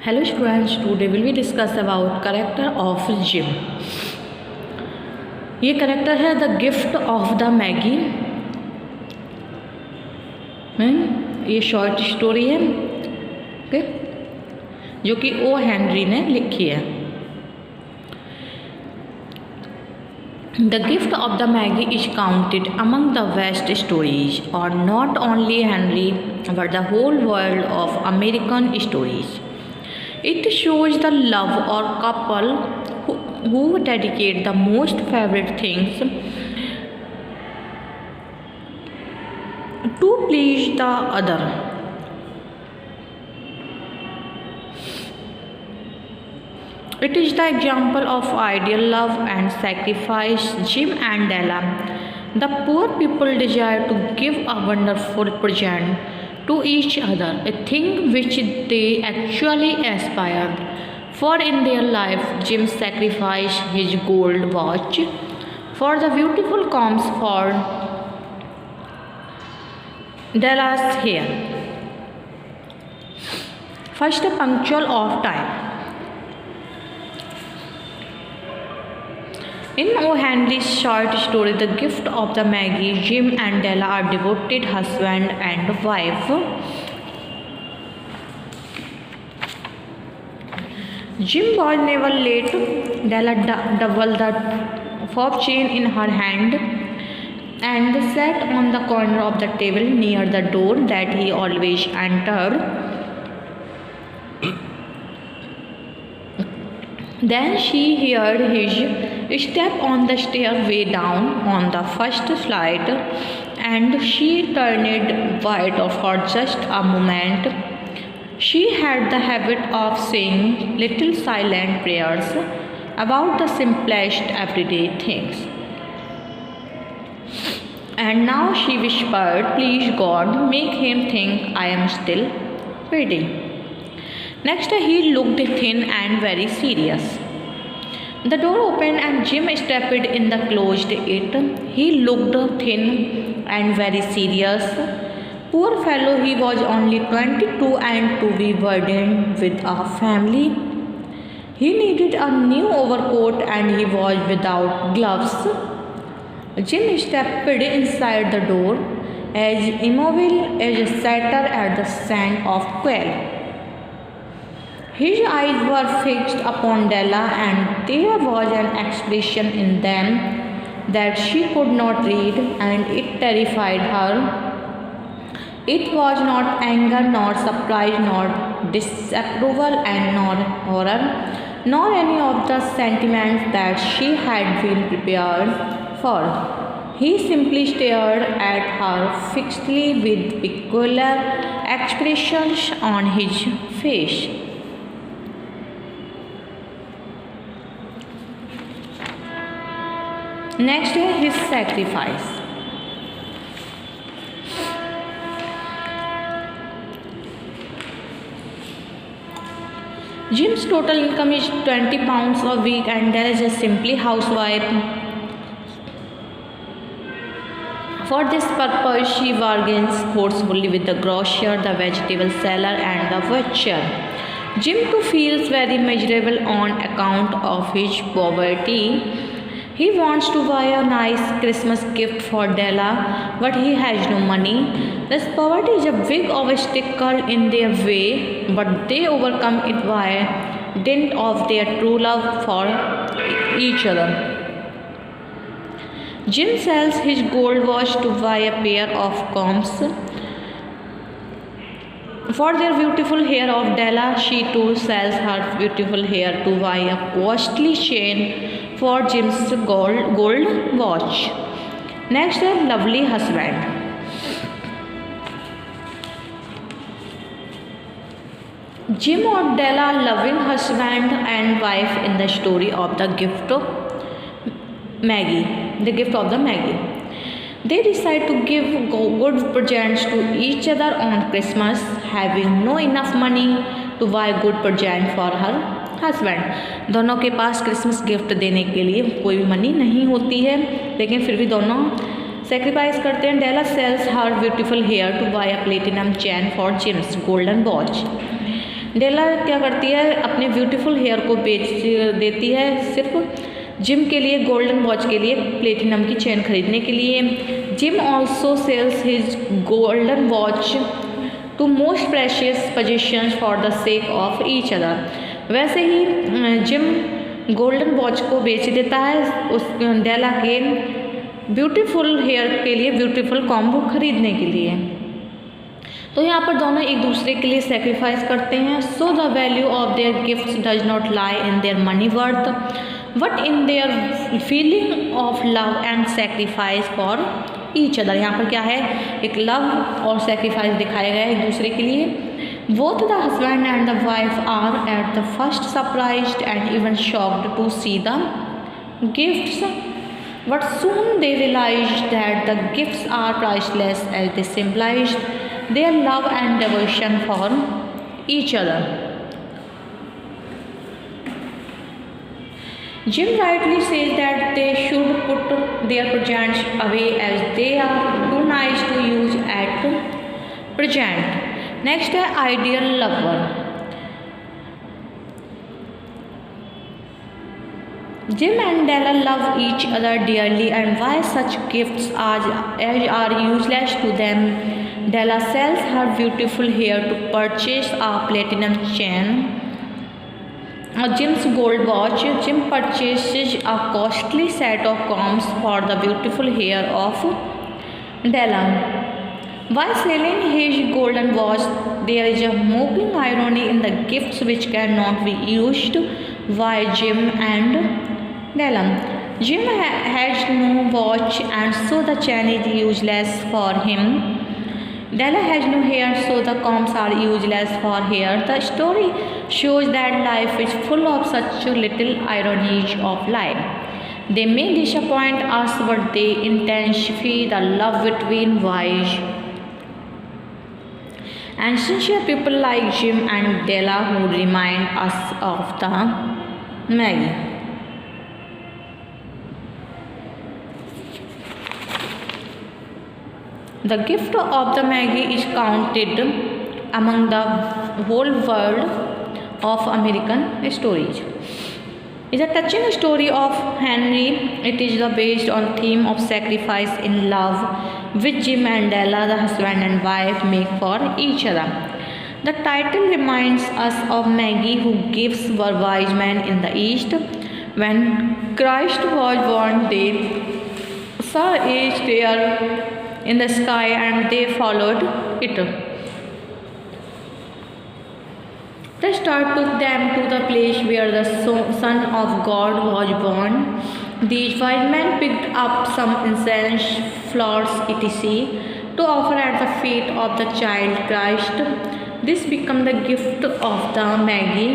Hello students, today will we discuss about character of Jim. ये character है the gift of the Magi. ये short story है okay, जो कि O Henry ने लिखी है। The gift of the Magi is counted among the best stories और not only Henry but the whole world of American stories. It shows the love or couple who dedicate the most favorite things to please the other. It is the example of ideal love and sacrifice. Jim and Della, the poor people, desire to give a wonderful present to each other, a thing which they actually aspired for in their life. Jim sacrificed his gold watch for the beautiful combs for Della's hair. First, punctual of time. In O. Henry's short story, The Gift of the Maggie, Jim and Della are devoted husband and wife. Jim was never late. Della doubled the fob chain in her hand and sat on the corner of the table near the door that he always entered. Then she heard his step on the stairway down on the first flight, and she turned white for just a moment. She had the habit of saying little silent prayers about the simplest everyday things. And now she whispered, "Please God, make him think I am still waiting." Next, he looked thin and very serious. The door opened and Jim stepped in the closed it. He looked thin and very serious. Poor fellow, he was only 22 and to be burdened with a family. He needed a new overcoat and he was without gloves. Jim stepped inside the door as immobile as a satyr at the scent of quail. His eyes were fixed upon Della, and there was an expression in them that she could not read, and it terrified her. It was not anger, nor surprise, nor disapproval, and nor horror, nor any of the sentiments that she had been prepared for. He simply stared at her fixedly with peculiar expressions on his face. Next is his sacrifice. Jim's total income is £20 a week and Della is a simply housewife. For this purpose, she bargains forcefully with the grocer, the vegetable seller and the butcher. Jim too feels very miserable on account of his poverty. He wants to buy a nice Christmas gift for Della, but he has no money. This poverty is a big obstacle in their way, but they overcome it by dint of their true love for each other. Jim sells his gold watch to buy a pair of combs for their beautiful hair of Della. She too sells her beautiful hair to buy a costly chain for Jim's gold watch. Next, a lovely husband. Jim or Della, loving husband and wife in the story of the gift of Maggie. The gift of the Maggie. They decide to give good presents to each other on Christmas, having no enough money to buy good present for her husband. दोनों के पास Christmas gift देने के लिए कोई भी money नहीं होती है, लेकिन फिर भी दोनों सेक्रीफाइस करते हैं. Della sells her beautiful hair to buy a platinum chain for Jim's golden watch. डेला क्या करती है, अपने ब्यूटीफुल हेयर को बेच देती है सिर्फ जिम के लिए गोल्डन वॉच के लिए प्लेटिनम की चेन खरीदने के लिए। Jim also sells his golden watch two most precious possessions for the sake of each other. वैसे ही जिम गोल्डन वॉच को बेच देता है उस डेला के ब्यूटीफुल हेयर के लिए, ब्यूटीफुल कॉम्बो खरीदने के लिए। तो यहाँ पर दोनों एक दूसरे के लिए सेक्रीफाइस करते हैं। So the value of their gifts does not lie in their money worth but in their feeling of love and sacrifice for each other. यहाँ पर क्या है, एक लव और सेक्रीफाइस दिखाया गया है एक दूसरे के लिए। Both the husband and the wife are at the first surprised and even shocked to see the gifts but soon they realized that the gifts are priceless as they symbolized their love and devotion for each other. Jim rightly says that they should put their presents away as they are too nice to use at present. Next है ideal lover. Jim and Della love each other dearly, and why such gifts are useless to them. Della sells her beautiful hair to purchase a platinum chain or Jim's gold watch. Jim purchases a costly set of combs for the beautiful hair of Della. While selling his golden watch, there is a mocking irony in the gifts which cannot be used by Jim and Della. Jim has no watch and so the chain is useless for him. Della has no hair so the combs are useless for her. The story shows that life is full of such little ironies of life. They may disappoint us but they intensify the love between wise and sincere people like Jim and Della who remind us of the Maggie. The gift of the Maggie is counted among the whole world of American stories. It's a touching story of Henry. It is based on theme of sacrifice in love, which Jim and Della, the husband and wife, make for each other. The title reminds us of Maggie, who gives were wise men in the East. When Christ was born, they saw a star in the sky and they followed it. The star took them to the place where the Son of God was born. These wise men picked up some incense, flowers, etc. to offer at the feet of the child Christ. This became the gift of the Magi.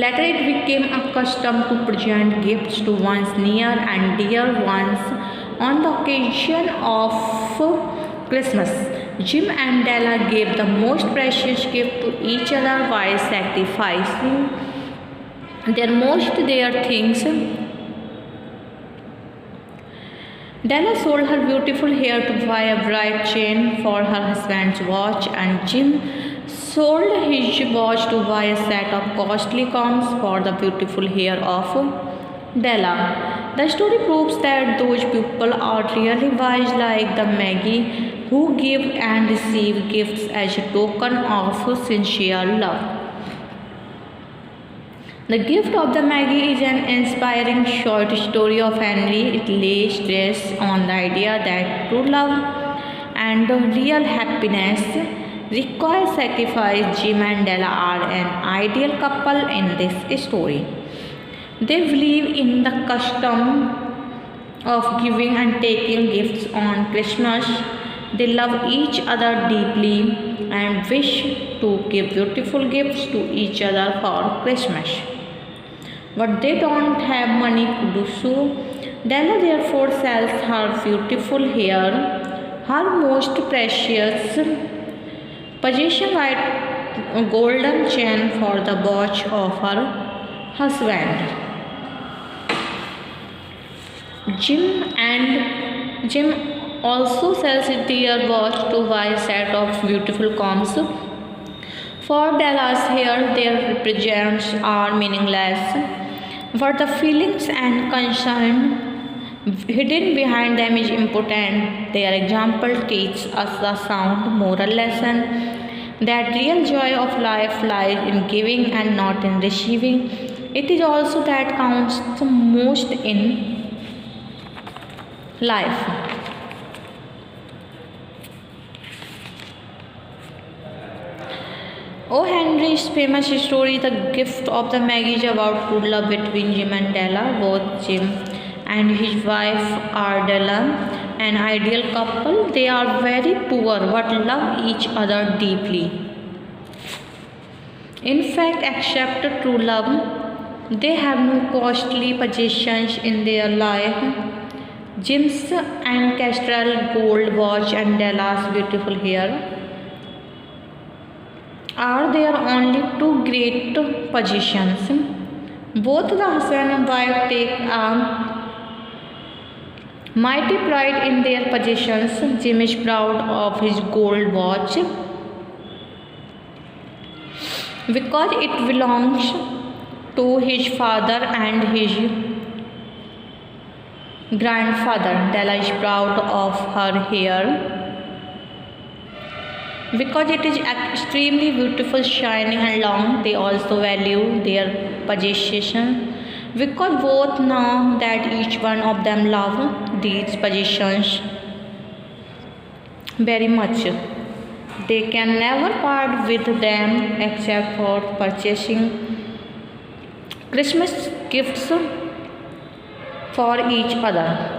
Later it became a custom to present gifts to one's near and dear ones on the occasion of Christmas. Jim and Della gave the most precious gift to each other while sacrificing their most dear things. Della sold her beautiful hair to buy a bright chain for her husband's watch, and Jim sold his watch to buy a set of costly combs for the beautiful hair of Della. The story proves that those people are really wise like the Magi who give and receive gifts as a token of sincere love. The gift of the Magi is an inspiring short story of Henry. It lays stress on the idea that true love and real happiness require sacrifice. Jim and Della are an ideal couple in this story. They believe in the custom of giving and taking gifts on Christmas. They love each other deeply and wish to give beautiful gifts to each other for Christmas. But they don't have money to do so. Della therefore sells her beautiful hair, her most precious possession, like a golden chain, for the watch of her husband. Jim also sells their watch to buy a set of beautiful combs For Dallas here, their represents are meaningless, but the feelings and concern hidden behind them is important. Their example teaches us the sound moral lesson that real joy of life lies in giving and not in receiving. It is also that counts the most in life. O. Henry's famous story, The Gift of the Maggie, is about true love between Jim and Della. Both Jim and his wife are Della, an ideal couple. They are very poor but love each other deeply. In fact, except true love, they have no costly possessions in their life. Jim's ancestral gold watch and Della's beautiful hair are their only two great possessions. Both the husband and wife take a mighty pride in their possessions. Jim is proud of his gold watch because it belongs to his father and his grandfather. Della is proud of her hair because it is extremely beautiful, shining and long. They also value their possession because both know that each one of them love these possessions very much. They can never part with them except for purchasing Christmas gifts for each other.